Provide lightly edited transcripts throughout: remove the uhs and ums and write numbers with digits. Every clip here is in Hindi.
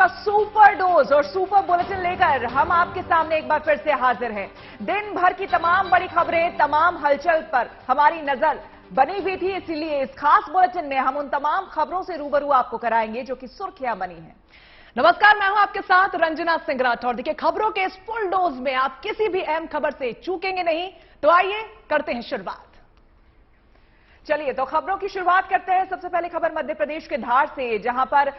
का सुपर डोज और सुपर बुलेटिन लेकर हम आपके सामने एक बार फिर से हाजिर हैं। दिन भर की तमाम बड़ी खबरें, तमाम हलचल पर हमारी नजर बनी हुई थी, इसीलिए इस खास बुलेटिन में हम उन तमाम खबरों से रूबरू आपको कराएंगे जो कि सुर्खियां बनी हैं। नमस्कार, मैं हूं आपके साथ रंजना सिंह राठौर। देखिए, खबरों के इस फुल डोज में आप किसी भी अहम खबर से चूकेंगे नहीं। तो आइए करते हैं शुरुआत। चलिए तो खबरों की शुरुआत करते हैं। सबसे पहले खबर मध्य प्रदेश के धार से, जहां पर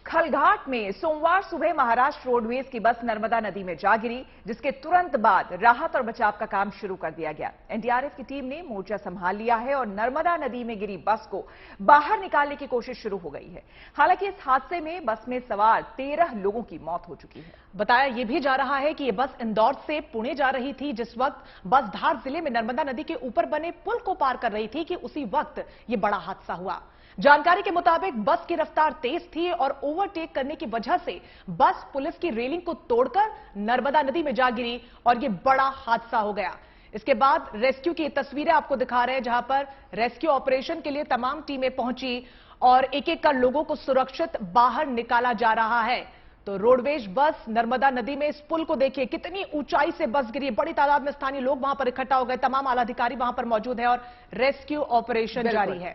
खलघाट में सोमवार सुबह महाराष्ट्र रोडवेज की बस नर्मदा नदी में जा गिरी, जिसके तुरंत बाद राहत और बचाव का काम शुरू कर दिया गया। एनडीआरएफ की टीम ने मोर्चा संभाल लिया है और नर्मदा नदी में गिरी बस को बाहर निकालने की कोशिश शुरू हो गई है। हालांकि इस हादसे में बस में सवार 13 लोगों की मौत हो चुकी है। बताया यह भी जा रहा है कि यह बस इंदौर से पुणे जा रही थी। जिस वक्त बस धार जिले में नर्मदा नदी के ऊपर बने पुल को पार कर रही थी कि उसी वक्त यह बड़ा हादसा हुआ। जानकारी के मुताबिक बस की रफ्तार तेज थी और ओवरटेक करने की वजह से बस पुलिस की रेलिंग को तोड़कर नर्मदा नदी में जा गिरी और यह बड़ा हादसा हो गया। इसके बाद रेस्क्यू की तस्वीरें आपको दिखा रहे हैं, जहां पर रेस्क्यू ऑपरेशन के लिए तमाम टीमें पहुंची और एक एक कर लोगों को सुरक्षित बाहर निकाला जा रहा है। तो रोडवेज बस नर्मदा नदी में इस पुल को देखिए, कितनी ऊंचाई से बस गिरी। बड़ी तादाद में स्थानीय लोग वहां पर इकट्ठा हो गए, तमाम आला अधिकारी वहां पर मौजूद है और रेस्क्यू ऑपरेशन जारी है।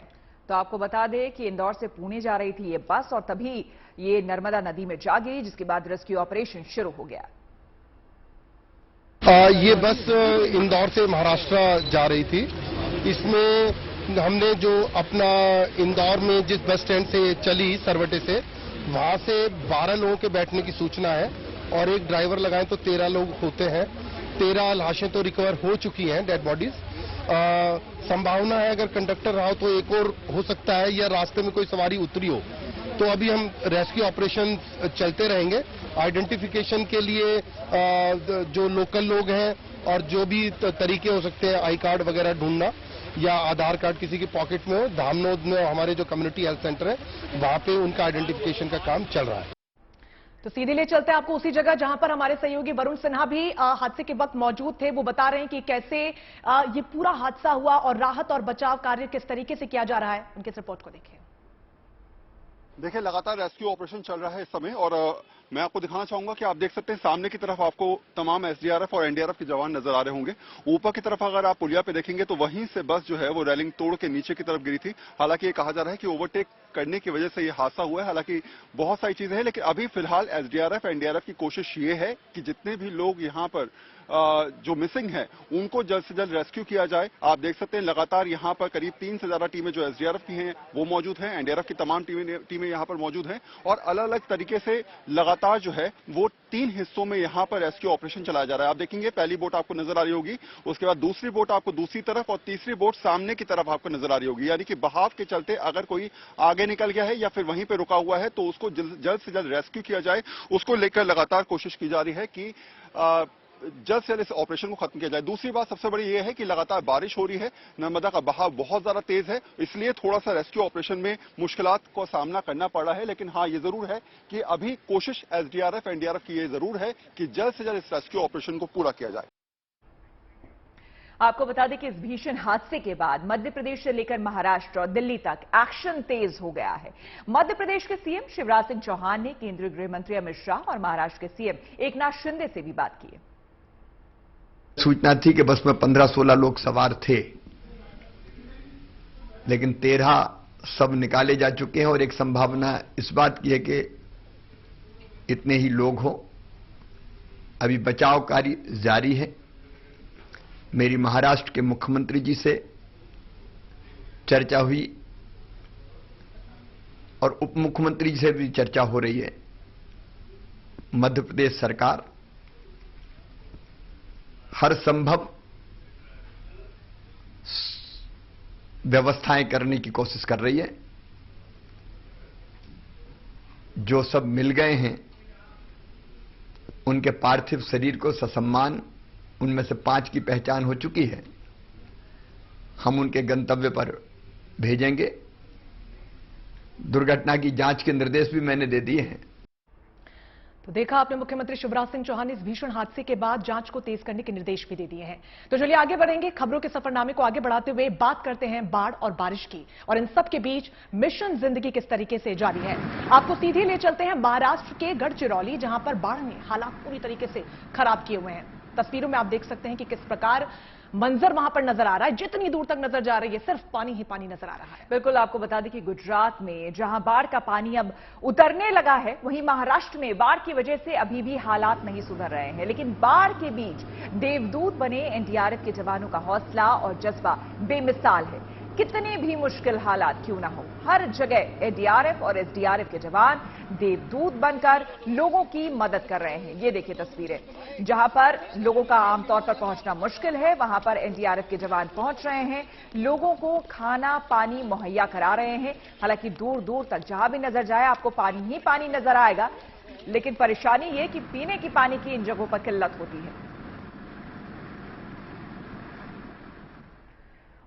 तो आपको बता दें कि इंदौर से पुणे जा रही थी ये बस और तभी ये नर्मदा नदी में जा गिरी, जिसके बाद रेस्क्यू ऑपरेशन शुरू हो गया। ये बस इंदौर से महाराष्ट्र जा रही थी। इसमें हमने जो अपना इंदौर में जिस बस स्टैंड से चली सरवटे से, वहां से 12 लोगों के बैठने की सूचना है और एक ड्राइवर लगाएं तो 13 लोग होते हैं। 13 लाशें तो रिकवर हो चुकी हैं, डेड बॉडीज। संभावना है अगर कंडक्टर रहा हो तो एक और हो सकता है, या रास्ते में कोई सवारी उतरी हो। तो अभी हम रेस्क्यू ऑपरेशन चलते रहेंगे। आइडेंटिफिकेशन के लिए जो लोकल लोग हैं और जो भी तरीके हो सकते हैं, आई कार्ड वगैरह ढूंढना या आधार कार्ड किसी की पॉकेट में हो, धामनोद में हमारे जो कम्युनिटी हेल्थ सेंटर है वहां पे उनका आइडेंटिफिकेशन का काम चल रहा है। तो सीधे ले चलते हैं आपको उसी जगह जहां पर हमारे सहयोगी वरुण सिन्हा भी हादसे के वक्त मौजूद थे। वो बता रहे हैं कि कैसे ये पूरा हादसा हुआ और राहत और बचाव कार्य किस तरीके से किया जा रहा है। उनके इस रिपोर्ट को देखिए। देखिए, लगातार रेस्क्यू ऑपरेशन चल रहा है इस समय और मैं आपको दिखाना चाहूंगा कि आप देख सकते हैं सामने की तरफ आपको तमाम एसडीआरएफ और एनडीआरएफ के जवान नजर आ रहे होंगे। ऊपर की तरफ अगर आप पुलिया पे देखेंगे तो वहीं से बस जो है वो रेलिंग तोड़ के नीचे की तरफ गिरी थी। हालांकि ये कहा जा रहा है कि ओवरटेक करने की वजह से ये हादसा हुआ है। हालांकि बहुत सारी चीजें हैं, लेकिन अभी फिलहाल एसडीआरएफ एनडीआरएफ की कोशिश ये है कि जितने भी लोग यहाँ पर जो मिसिंग है उनको जल्द से जल्द रेस्क्यू किया जाए। आप देख सकते हैं लगातार यहाँ पर करीब 3 से ज्यादा टीमें जो एसडीआरएफ की हैं वो मौजूद हैं, एनडीआरएफ की तमाम टीमें यहाँ पर मौजूद हैं और अलग अलग तरीके से लगातार जो है वो 3 हिस्सों में यहाँ पर रेस्क्यू ऑपरेशन चलाया जा रहा है। आप देखेंगे पहली बोट आपको नजर आ रही होगी, उसके बाद दूसरी बोट आपको दूसरी तरफ और तीसरी बोट सामने की तरफ आपको नजर आ रही होगी। यानी कि बहाव के चलते अगर कोई आगे निकल गया है या फिर वहीं पर रुका हुआ है तो उसको जल्द से जल्द रेस्क्यू किया जाए। उसको लेकर लगातार कोशिश की जा रही है कि जल्द से जल्द इस ऑपरेशन को खत्म किया जाए। दूसरी बात सबसे बड़ी यह है कि लगातार बारिश हो रही है, नर्मदा का बहाव बहुत ज्यादा तेज है, इसलिए थोड़ा सा रेस्क्यू ऑपरेशन में मुश्किलात को सामना करना पड़ रहा है। लेकिन हाँ, ये जरूर है कि अभी कोशिश एसडीआरएफ एनडीआरएफ की ये जरूर है कि जल्द से जल्द इस रेस्क्यू ऑपरेशन को पूरा किया जाए। आपको बता दें कि इस भीषण हादसे के बाद मध्य प्रदेश से लेकर महाराष्ट्र और दिल्ली तक एक्शन तेज हो गया है। मध्य प्रदेश के सीएम शिवराज सिंह चौहान ने केंद्रीय गृह मंत्री अमित शाह और महाराष्ट्र के सीएम एकनाथ शिंदे से भी बात की है। सूचना थी कि बस में 15-16 लोग सवार थे, लेकिन 13 सब निकाले जा चुके हैं और एक संभावना इस बात की है कि इतने ही लोग हों। अभी बचाव कार्य जारी है। मेरी महाराष्ट्र के मुख्यमंत्री जी से चर्चा हुई और उप मुख्यमंत्री जी से भी चर्चा हो रही है। मध्य प्रदेश सरकार हर संभव व्यवस्थाएं करने की कोशिश कर रही है। जो सब मिल गए हैं उनके पार्थिव शरीर को ससम्मान, उनमें से 5 की पहचान हो चुकी है, हम उनके गंतव्य पर भेजेंगे। दुर्घटना की जांच के निर्देश भी मैंने दे दिए हैं। तो देखा आपने, मुख्यमंत्री शिवराज सिंह चौहान ने इस भीषण हादसे के बाद जांच को तेज करने के निर्देश भी दे दिए हैं। तो चलिए आगे बढ़ेंगे, खबरों के सफरनामे को आगे बढ़ाते हुए बात करते हैं बाढ़ और बारिश की, और इन सब के बीच मिशन जिंदगी किस तरीके से जारी है। आपको सीधे ले चलते हैं महाराष्ट्र के गढ़चिरौली, जहां पर बाढ़ ने हालात पूरी तरीके से खराब किए हुए हैं। तस्वीरों में आप देख सकते हैं कि किस प्रकार मंजर वहां पर नजर आ रहा है। जितनी दूर तक नजर जा रही है सिर्फ पानी ही पानी नजर आ रहा है। बिल्कुल, आपको बता दें कि गुजरात में जहां बाढ़ का पानी अब उतरने लगा है, वहीं महाराष्ट्र में बाढ़ की वजह से अभी भी हालात नहीं सुधर रहे हैं। लेकिन बाढ़ के बीच देवदूत बने एनडीआरएफ के जवानों का हौसला और जज्बा बेमिसाल है। कितने भी मुश्किल हालात क्यों ना हो, हर जगह एनडीआरएफ और एसडीआरएफ के जवान देवदूत बनकर लोगों की मदद कर रहे हैं। ये देखिए तस्वीरें, जहां पर लोगों का आमतौर पर पहुंचना मुश्किल है, वहां पर एनडीआरएफ के जवान पहुंच रहे हैं, लोगों को खाना पानी मुहैया करा रहे हैं। हालांकि दूर दूर तक जहां भी नजर जाए आपको पानी ही पानी नजर आएगा, लेकिन परेशानी ये कि पीने की पानी की इन जगहों पर किल्लत होती है।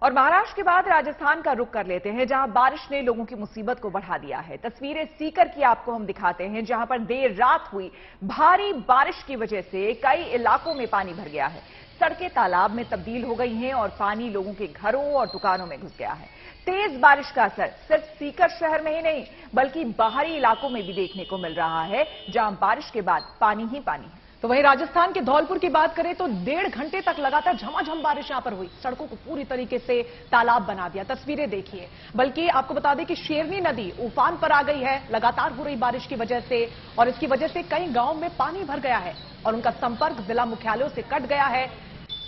और महाराष्ट्र के बाद राजस्थान का रुख कर लेते हैं, जहां बारिश ने लोगों की मुसीबत को बढ़ा दिया है। तस्वीरें सीकर की आपको हम दिखाते हैं, जहां पर देर रात हुई भारी बारिश की वजह से कई इलाकों में पानी भर गया है। सड़कें तालाब में तब्दील हो गई हैं और पानी लोगों के घरों और दुकानों में घुस गया है। तेज बारिश का असर सिर्फ सीकर शहर में ही नहीं बल्कि बाहरी इलाकों में भी देखने को मिल रहा है, जहां बारिश के बाद पानी ही पानी है। तो वहीं राजस्थान के धौलपुर की बात करें तो 1.5 घंटे तक लगातार झमाझम बारिश यहां पर हुई, सड़कों को पूरी तरीके से तालाब बना दिया। तस्वीरें देखिए, बल्कि आपको बता दें कि शेरनी नदी उफान पर आ गई है लगातार हो रही बारिश की वजह से, और इसकी वजह से कई गांवों में पानी भर गया है और उनका संपर्क जिला मुख्यालयों से कट गया है।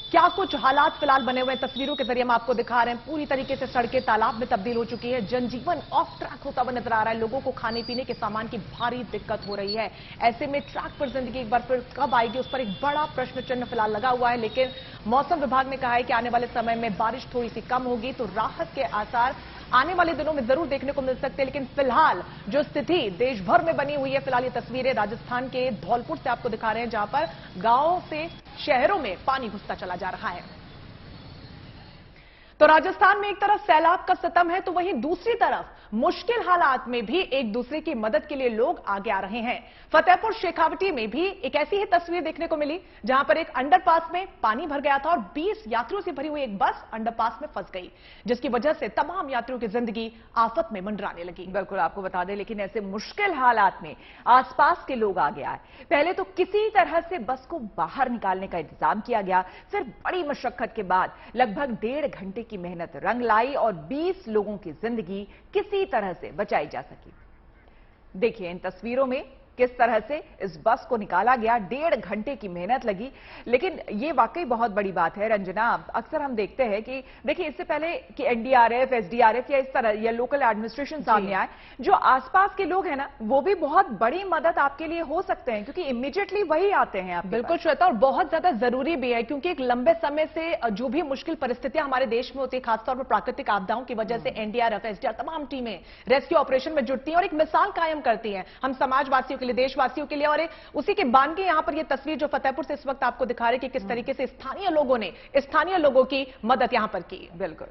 क्या कुछ हालात फिलहाल बने हुए हैं, तस्वीरों के जरिए हम आपको दिखा रहे हैं। पूरी तरीके से सड़कें तालाब में तब्दील हो चुकी है, जनजीवन ऑफ ट्रैक होता हुआ नजर आ रहा है, लोगों को खाने पीने के सामान की भारी दिक्कत हो रही है। ऐसे में ट्रैक पर जिंदगी एक बार फिर कब आएगी, उस पर एक बड़ा प्रश्न चिन्ह फिलहाल लगा हुआ है। लेकिन मौसम विभाग ने कहा है कि आने वाले समय में बारिश थोड़ी सी कम होगी तो राहत के आसार आने वाले दिनों में जरूर देखने को मिल सकते हैं। लेकिन फिलहाल जो स्थिति देश भर में बनी हुई है, फिलहाल ये तस्वीरें राजस्थान के धौलपुर से आपको दिखा रहे हैं, जहां पर गांवों से शहरों में पानी घुसता चला जा रहा है। तो राजस्थान में एक तरफ सैलाब का सितम है, तो वहीं दूसरी तरफ मुश्किल हालात में भी एक दूसरे की मदद के लिए लोग आगे आ रहे हैं। फतेहपुर शेखावटी में भी एक ऐसी ही तस्वीर देखने को मिली, जहां पर एक अंडरपास में पानी भर गया था और 20 यात्रियों से भरी हुई एक बस अंडरपास में फंस गई, जिसकी वजह से तमाम यात्रियों की जिंदगी आफत में मंडराने लगी। बिल्कुल, आपको बता दें, लेकिन ऐसे मुश्किल हालात में आसपास के लोग आगे आए। पहले तो किसी तरह से बस को बाहर निकालने का इंतजाम किया गया, फिर बड़ी मशक्कत के बाद लगभग 1.5 घंटे की मेहनत रंग लाई और 20 लोगों की जिंदगी किसी तरह से बचाई जा सकी। देखिए इन तस्वीरों में किस तरह से इस बस को निकाला गया, 1.5 घंटे की मेहनत लगी। लेकिन ये वाकई बहुत बड़ी बात है रंजना। अक्सर हम देखते हैं कि देखिए इससे पहले कि एनडीआरएफ, एसडीआरएफ या इस तरह या लोकल एडमिनिस्ट्रेशन सामने आए, जो आसपास के लोग हैं ना, वो भी बहुत बड़ी मदद आपके लिए हो सकते हैं, क्योंकि इमीडिएटली वही आते हैं। आप बिल्कुल श्वेता, और बहुत ज्यादा जरूरी भी है, क्योंकि एक लंबे समय से जो भी मुश्किल परिस्थितियां हमारे देश में होती है, खासतौर पर प्राकृतिक आपदाओं की वजह से एनडीआरएफ, एसडीआरएफ तमाम टीमें रेस्क्यू ऑपरेशन में जुटती हैं और एक मिसाल कायम करती हैं हम समाजवासियों के लिए, देशवासियों के लिए। और उसी के बान के यहां पर यह तस्वीर जो फतेहपुर से इस वक्त आपको दिखा रहे कि किस तरीके से स्थानीय लोगों ने स्थानीय लोगों की मदद यहां पर की। बिल्कुल,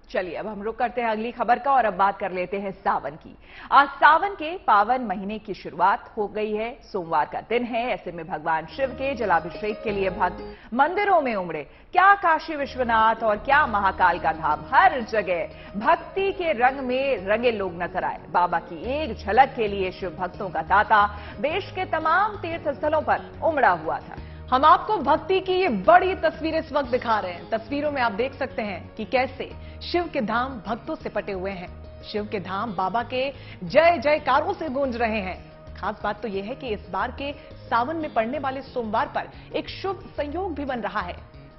चलिए अब हम रुक करते हैं अगली खबर का और अब बात कर लेते हैं सावन की। आज सावन के पावन महीने की शुरुआत हो गई है, सोमवार का दिन है। ऐसे में भगवान शिव के जलाभिषेक के लिए भक्त मंदिरों में उमड़े। क्या काशी विश्वनाथ और क्या महाकाल का धाम, हर जगह भक्ति के रंग में रंगे लोग नजर आए। बाबा की एक झलक के लिए शिव भक्तों का तांता देश के तमाम तीर्थ स्थलों पर उमड़ा हुआ था। हम आपको भक्ति की ये बड़ी तस्वीर इस वक्त दिखा रहे हैं। तस्वीरों में आप देख सकते हैं कि कैसे शिव के धाम भक्तों से पटे हुए हैं। शिव के धाम बाबा के जय जयकारों से गूंज रहे हैं। खास बात तो यह है कि इस बार के सावन में पड़ने वाले सोमवार पर एक शुभ संयोग भी बन रहा है।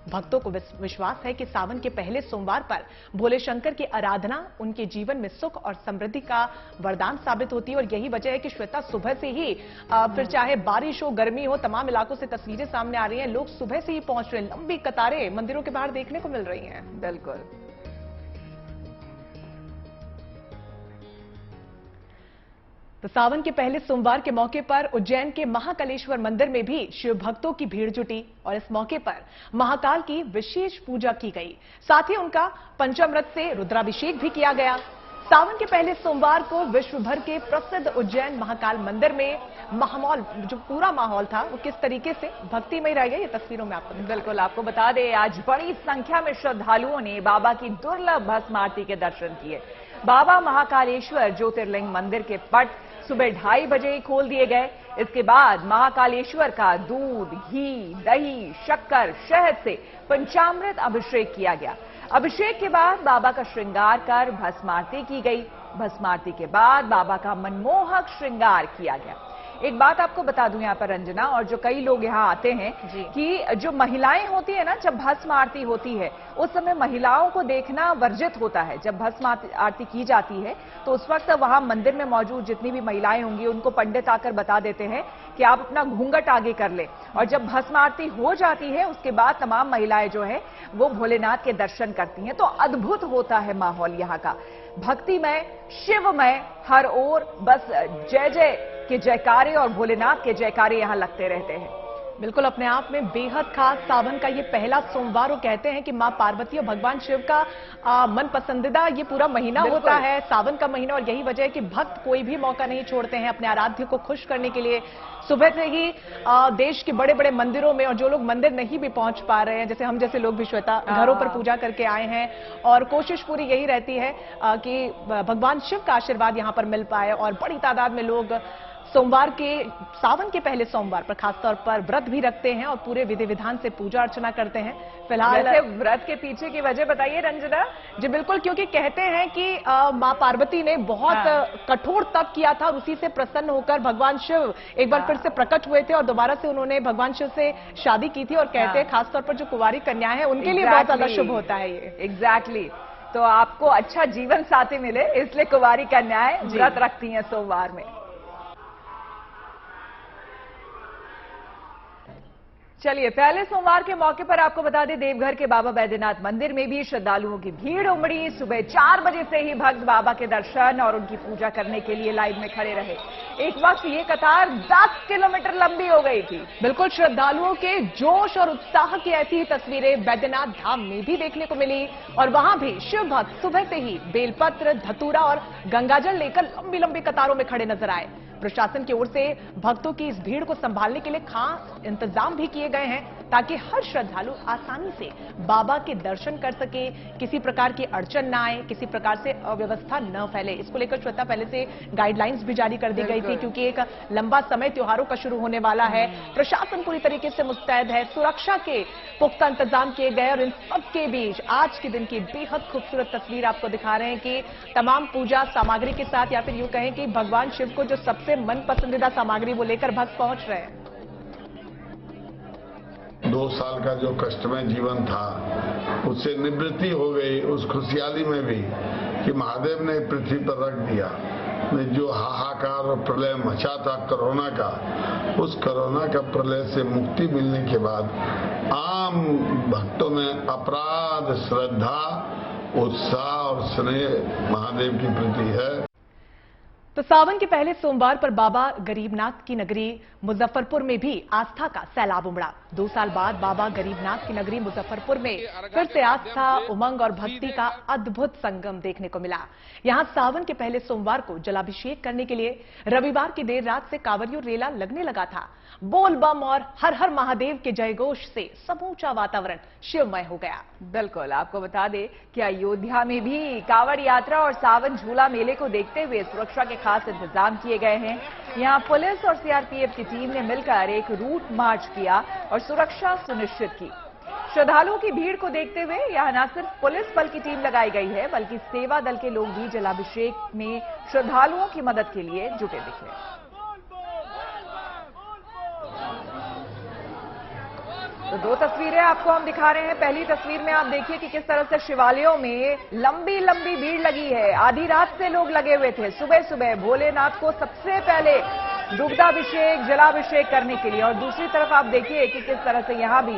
भक्तों को विश्वास है कि सावन के पहले सोमवार पर भोले शंकर की आराधना उनके जीवन में सुख और समृद्धि का वरदान साबित होती है। और यही वजह है कि श्वेता सुबह से ही फिर चाहे बारिश हो, गर्मी हो, तमाम इलाकों से तस्वीरें सामने आ रही हैं। लोग सुबह से ही पहुंच रहे हैं, लंबी कतारें मंदिरों के बाहर देखने को मिल रही हैं। बिल्कुल, तो सावन के पहले सोमवार के मौके पर उज्जैन के महाकालेश्वर मंदिर में भी शिव भक्तों की भीड़ जुटी और इस मौके पर महाकाल की विशेष पूजा की गई। साथ ही उनका पंचामृत से रुद्राभिषेक भी किया गया। सावन के पहले सोमवार को विश्व भर के प्रसिद्ध उज्जैन महाकाल मंदिर में माहौल, जो पूरा माहौल था, वो किस तरीके से भक्तिमय रह गया, ये तस्वीरों में आपको बिल्कुल आपको बता दें, आज बड़ी संख्या में श्रद्धालुओं ने बाबा की दुर्लभ भस्म आरती के दर्शन किए। बाबा महाकालेश्वर ज्योतिर्लिंग मंदिर के पट सुबह 2:30 बजे ही खोल दिए गए। इसके बाद महाकालेश्वर का दूध, घी, दही, शक्कर, शहद से पंचामृत अभिषेक किया गया। अभिषेक के बाद बाबा का श्रृंगार कर भस्म आरती की गई। भस्म आरती के बाद बाबा का मनमोहक श्रृंगार किया गया। एक बात आपको बता दूं यहाँ पर रंजना, और जो कई लोग यहाँ आते हैं कि जो महिलाएं होती है ना, जब भस्म आरती होती है उस समय महिलाओं को देखना वर्जित होता है। जब भस्म आरती की जाती है तो उस वक्त वहां मंदिर में मौजूद जितनी भी महिलाएं होंगी उनको पंडित आकर बता देते हैं कि आप अपना घूंघट आगे कर ले। और जब भस्म आरती हो जाती है उसके बाद तमाम महिलाएं जो है वो भोलेनाथ के दर्शन करती हैं। तो अद्भुत होता है माहौल यहाँ का, भक्तिमय, शिवमय, हर ओर बस जय जय के जयकारे और भोलेनाथ के जयकारे यहां लगते रहते हैं। बिल्कुल अपने आप में बेहद खास सावन का ये पहला सोमवार, वो कहते हैं कि मां पार्वती और भगवान शिव का मन पसंदीदा ये पूरा महीना होता है, सावन का महीना। और यही वजह है कि भक्त कोई भी मौका नहीं छोड़ते हैं अपने आराध्य को खुश करने के लिए। सुबह से ही देश के बड़े बड़े मंदिरों में, और जो लोग मंदिर नहीं भी पहुंच पा रहे हैं, जैसे हम जैसे लोग भी श्वेता, घरों पर पूजा करके आए हैं, और कोशिश पूरी यही रहती है कि भगवान शिव का आशीर्वाद यहां पर मिल पाए। और बड़ी तादाद में लोग सोमवार के, सावन के पहले सोमवार पर खासतौर पर व्रत भी रखते हैं और पूरे विधि विधान से पूजा अर्चना करते हैं। फिलहाल व्रत के पीछे की वजह बताइए रंजना। जी बिल्कुल, क्योंकि कहते हैं कि मां पार्वती ने बहुत कठोर तप किया था और उसी से प्रसन्न होकर भगवान शिव एक बार फिर से प्रकट हुए थे और दोबारा से उन्होंने भगवान शिव से शादी की थी। और कहते हैं खासतौर पर जो कुंवारी कन्या है उनके लिए बहुत ज्यादा शुभ होता है ये। एग्जैक्टली, तो आपको अच्छा जीवन साथी मिले इसलिए कुंवारी कन्याएं व्रत रखती हैं सोमवार में। चलिए, पहले सोमवार के मौके पर आपको बता दें, देवघर के बाबा बैद्यनाथ मंदिर में भी श्रद्धालुओं की भीड़ उमड़ी। सुबह 4 बजे से ही भक्त बाबा के दर्शन और उनकी पूजा करने के लिए लाइन में खड़े रहे। एक वक्त ये कतार 10 किलोमीटर लंबी हो गई थी। बिल्कुल, श्रद्धालुओं के जोश और उत्साह की ऐसी ही तस्वीरें बैद्यनाथ धाम में भी देखने को मिली। और वहां भी शिव भक्त सुबह से ही बेलपत्र, धतूरा और गंगाजल लेकर लंबी लंबी कतारों में खड़े नजर आए। प्रशासन की ओर से भक्तों की इस भीड़ को संभालने के लिए खास इंतजाम भी किए गए हैं ताकि हर श्रद्धालु आसानी से बाबा के दर्शन कर सके, किसी प्रकार की अड़चन ना आए, किसी प्रकार से अव्यवस्था न फैले। इसको लेकर श्वेता पहले से गाइडलाइंस भी जारी कर दी गई थी, क्योंकि एक लंबा समय त्योहारों का शुरू होने वाला है। प्रशासन पूरी तरीके से मुस्तैद है, सुरक्षा के पुख्ता इंतजाम किए गए। और इन सबके बीच आज के दिन की बेहद खूबसूरत तस्वीर आपको दिखा रहे हैं कि तमाम पूजा सामग्री के साथ, या फिर यूं कहें कि भगवान शिव को जो सबसे मन पसंदीदा सामग्री वो लेकर भक्त पहुंच रहे हैं। 2 साल का जो कष्टमय जीवन था उससे निवृत्ति हो गई, उस खुशहाली में भी कि महादेव ने पृथ्वी पर रख दिया। जो हाहाकार और प्रलय मचा था कोरोना का, उस कोरोना का प्रलय से मुक्ति मिलने के बाद आम भक्तों में अपराध श्रद्धा, उत्साह और स्नेह महादेव की प्रति है। तो सावन के पहले सोमवार पर बाबा गरीबनाथ की नगरी मुजफ्फरपुर में भी आस्था का सैलाब उमड़ा। 2 साल बाद बाबा गरीबनाथ की नगरी मुजफ्फरपुर में फिर से आस्था, उमंग और भक्ति का अद्भुत संगम देखने को मिला। यहां सावन के पहले सोमवार को जलाभिषेक करने के लिए रविवार की देर रात से कांवरियों रेला लगने लगा था। बोल बम और हर हर महादेव के जयघोष से समूचा वातावरण शिवमय हो गया। बिल्कुल, आपको बता दें कि अयोध्या में भी कांवड़ यात्रा और सावन झूला मेले को देखते हुए सुरक्षा के खास इंतजाम किए गए हैं। यहां पुलिस और सीआरपीएफ की टीम ने मिलकर एक रूट मार्च किया और सुरक्षा सुनिश्चित की। श्रद्धालुओं की भीड़ को देखते हुए यहां न सिर्फ पुलिस बल की टीम लगाई गई है, बल्कि सेवा दल के लोग भी जलाभिषेक में श्रद्धालुओं की मदद के लिए जुटे दिखे। तो 2 तस्वीरें आपको हम दिखा रहे हैं। पहली तस्वीर में आप देखिए कि किस तरह से शिवालयों में लंबी लंबी भीड़ लगी है। आधी रात से लोग लगे हुए थे सुबह सुबह भोलेनाथ को सबसे पहले दुग्धाभिषेक, जलाभिषेक करने के लिए। और दूसरी तरफ आप देखिए कि किस तरह से यहां भी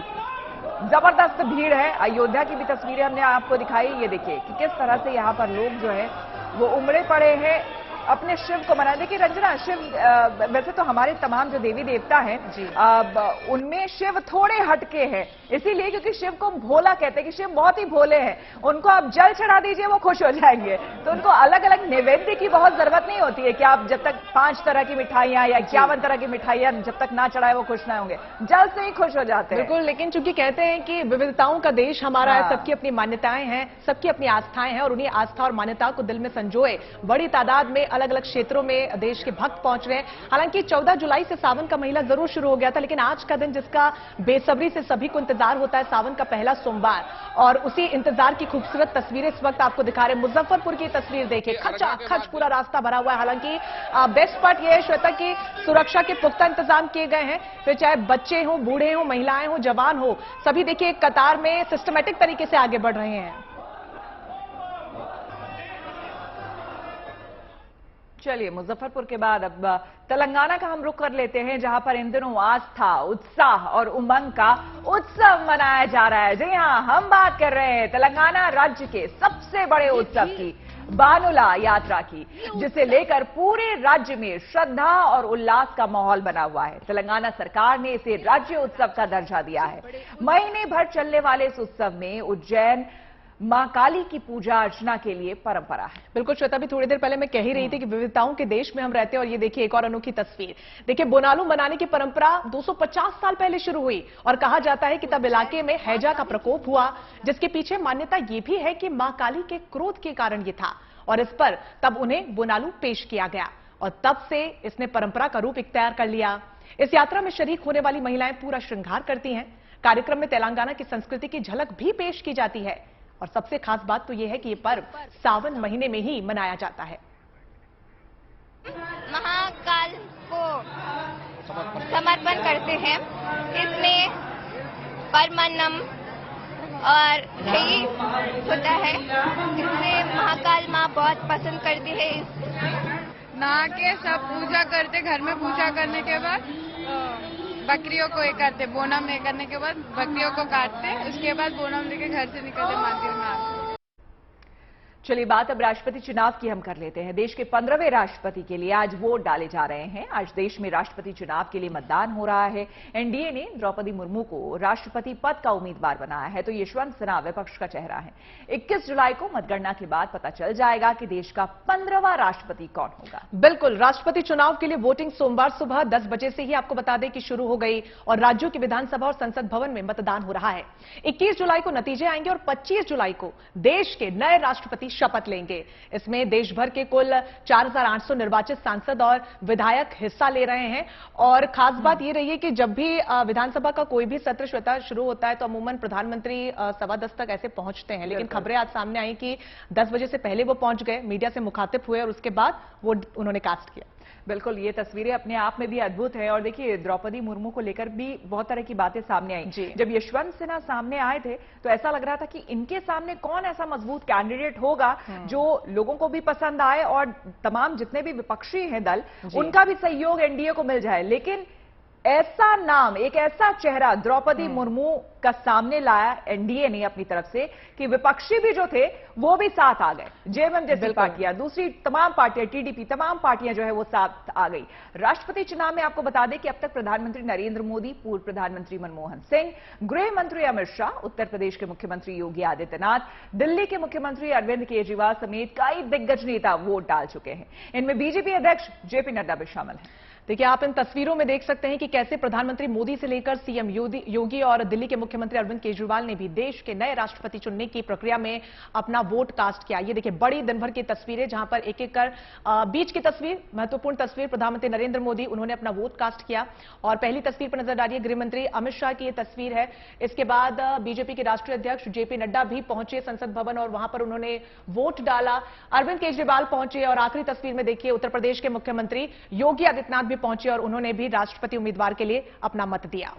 जबरदस्त भीड़ है। अयोध्या की भी तस्वीरें हमने आपको दिखाई। ये देखिए कि किस तरह से यहां पर लोग जो है वो उमड़े पड़े हैं अपने शिव को मनाए। देखिए रंजना, शिव वैसे तो हमारे तमाम जो देवी देवता हैं उनमें शिव थोड़े हटके हैं, इसीलिए क्योंकि शिव को भोला कहते हैं कि शिव बहुत ही भोले हैं। उनको आप जल चढ़ा दीजिए वो खुश हो जाएंगे, तो उनको अलग अलग नैवेद्य की बहुत जरूरत नहीं होती है कि आप जब तक 5 तरह की मिठाइयां या 51 तरह की मिठाइयां जब तक ना चढ़ाए वो खुश ना होंगे, जल से ही खुश हो जाते हैं। बिल्कुल, लेकिन चूंकि कहते हैं कि विविधताओं का देश हमारा है, सबकी अपनी मान्यताएं हैं, सबकी अपनी आस्थाएं हैं, और उन्हीं आस्था और मान्यताओं को दिल में संजोए बड़ी तादाद में अलग अलग क्षेत्रों में देश के भक्त पहुंच रहे हैं। हालांकि 14 जुलाई से सावन का महीना जरूर शुरू हो गया था, लेकिन आज का दिन जिसका बेसब्री से सभी को इंतजार होता है, सावन का पहला सोमवार, और उसी इंतजार की खूबसूरत तस्वीरें इस वक्त आपको दिखा रहे हैं। मुजफ्फरपुर की तस्वीर देखिए, खचाखच पूरा रास्ता भरा हुआ है। हालांकि बेस्ट पार्ट यह है श्वेता की सुरक्षा के पुख्ता इंतजाम किए गए हैं, फिर चाहे बच्चे हों, बूढ़े हों, महिलाएं हों, जवान हो, सभी देखिए एक कतार में सिस्टमैटिक तरीके से आगे बढ़ रहे हैं। चलिए, मुजफ्फरपुर के बाद अब तेलंगाना का हम रुख कर लेते हैं, जहां पर इन दिनों आस्था, उत्साह और उमंग का उत्सव मनाया जा रहा है। जी हां, हम बात कर रहे हैं तेलंगाना राज्य के सबसे बड़े उत्सव की, बानुला यात्रा की, जिसे लेकर पूरे राज्य में श्रद्धा और उल्लास का माहौल बना हुआ है। तेलंगाना सरकार ने इसे राज्य उत्सव का दर्जा दिया है। महीने भर चलने वाले इस उत्सव में उज्जैन मां काली की पूजा अर्चना के लिए परंपरा है। बिल्कुल श्वेता, भी थोड़ी देर पहले मैं कह ही रही थी कि विविधताओं के देश में हम रहते हैं, और ये देखिए एक और अनोखी तस्वीर। देखिए, बोनालू मनाने की परंपरा 250 साल पहले शुरू हुई, और कहा जाता है कि तब इलाके में हैजा का प्रकोप हुआ, जिसके पीछे मान्यता यह भी है कि मां काली के क्रोध के कारण यह था, और इस पर तब उन्हें बोनालू पेश किया गया, और तब से इसने परंपरा का रूप इख्तियार कर लिया। इस यात्रा में शरीक होने वाली महिलाएं पूरा श्रृंगार करती हैं। कार्यक्रम में तेलंगाना की संस्कृति की झलक भी पेश की जाती है, और सबसे खास बात तो यह है कि यह पर्व सावन महीने में ही मनाया जाता है। महाकाल को समर्पण करते हैं। इसमें परमान्नम और दही होता है। इसमें महाकाल माँ बहुत पसंद करती है। नहा के सब पूजा करते, घर में पूजा करने के बाद बकरियों को एक करते, बोनम में करने के बाद बकरियों को काटते, उसके बाद बोनम लेके घर से निकलते मंदिर में आते। चलिए, बात अब राष्ट्रपति चुनाव की हम कर लेते हैं। देश के 15वें राष्ट्रपति के लिए आज वोट डाले जा रहे हैं। आज देश में राष्ट्रपति चुनाव के लिए मतदान हो रहा है। एनडीए ने द्रौपदी मुर्मू को राष्ट्रपति पद का उम्मीदवार बनाया है, तो यशवंत सिन्हा विपक्ष का चेहरा है। 21 जुलाई को मतगणना के बाद पता चल जाएगा कि देश का 15वां राष्ट्रपति कौन होगा। बिल्कुल, राष्ट्रपति चुनाव के लिए वोटिंग सोमवार सुबह 10 बजे से ही आपको बता दें कि शुरू हो गई, और राज्यों की विधानसभा और संसद भवन में मतदान हो रहा है। 21 जुलाई को नतीजे आएंगे, और 25 जुलाई को देश के नए राष्ट्रपति शपथ लेंगे। इसमें देश भर के कुल 4800 निर्वाचित सांसद और विधायक हिस्सा ले रहे हैं। और खास बात यह रही है कि जब भी विधानसभा का कोई भी सत्र श्वेता शुरू होता है, तो अमूमन प्रधानमंत्री 10:15 तक ऐसे पहुंचते हैं, लेकिन खबरें आज सामने आई कि 10 बजे से पहले वो पहुंच गए, मीडिया से मुखातिब हुए, और उसके बाद वो उन्होंने कास्ट किया। बिल्कुल, ये तस्वीरें अपने आप में भी अद्भुत है। और देखिए, द्रौपदी मुर्मू को लेकर भी बहुत तरह की बातें सामने आई। जब यशवंत सिन्हा सामने आए थे, तो ऐसा लग रहा था कि इनके सामने कौन ऐसा मजबूत कैंडिडेट होगा जो लोगों को भी पसंद आए, और तमाम जितने भी विपक्षी हैं दल, उनका भी सहयोग एनडीए को मिल जाए। लेकिन ऐसा नाम, एक ऐसा चेहरा द्रौपदी मुर्मू का सामने लाया एनडीए ने अपनी तरफ से कि विपक्षी भी जो थे वो भी साथ आ गए। जेएमएम जैसी पार्टियां, दूसरी तमाम पार्टियां, टीडीपी, तमाम पार्टियां जो है वो साथ आ गई। राष्ट्रपति चुनाव में आपको बता दें कि अब तक प्रधानमंत्री नरेंद्र मोदी, पूर्व प्रधानमंत्री मनमोहन सिंह, गृह मंत्री अमित शाह, उत्तर प्रदेश के मुख्यमंत्री योगी आदित्यनाथ, दिल्ली के मुख्यमंत्री अरविंद केजरीवाल समेत कई दिग्गज नेता वोट डाल चुके हैं। इनमें बीजेपी अध्यक्ष जेपी नड्डा भी शामिल हैं। देखिए, आप इन तस्वीरों में देख सकते हैं कि कैसे प्रधानमंत्री मोदी से लेकर सीएम योगी और दिल्ली के मुख्यमंत्री अरविंद केजरीवाल ने भी देश के नए राष्ट्रपति चुनने की प्रक्रिया में अपना वोट कास्ट किया। ये देखिए, बड़ी दिन भर की तस्वीरें, जहां पर एक एक कर बीच की तस्वीर, महत्वपूर्ण तस्वीर, प्रधानमंत्री नरेंद्र मोदी, उन्होंने अपना वोट कास्ट किया। और पहली तस्वीर पर नजर आ रही है गृह मंत्री अमित शाह की ये तस्वीर है। इसके बाद बीजेपी के राष्ट्रीय अध्यक्ष जेपी नड्डा भी पहुंचे संसद भवन, और वहां पर उन्होंने वोट डाला। अरविंद केजरीवाल पहुंचे, और आखिरी तस्वीर में देखिए उत्तर प्रदेश के मुख्यमंत्री योगी आदित्यनाथ भी पहुंचे, और उन्होंने भी राष्ट्रपति उम्मीदवार के लिए अपना मत दिया।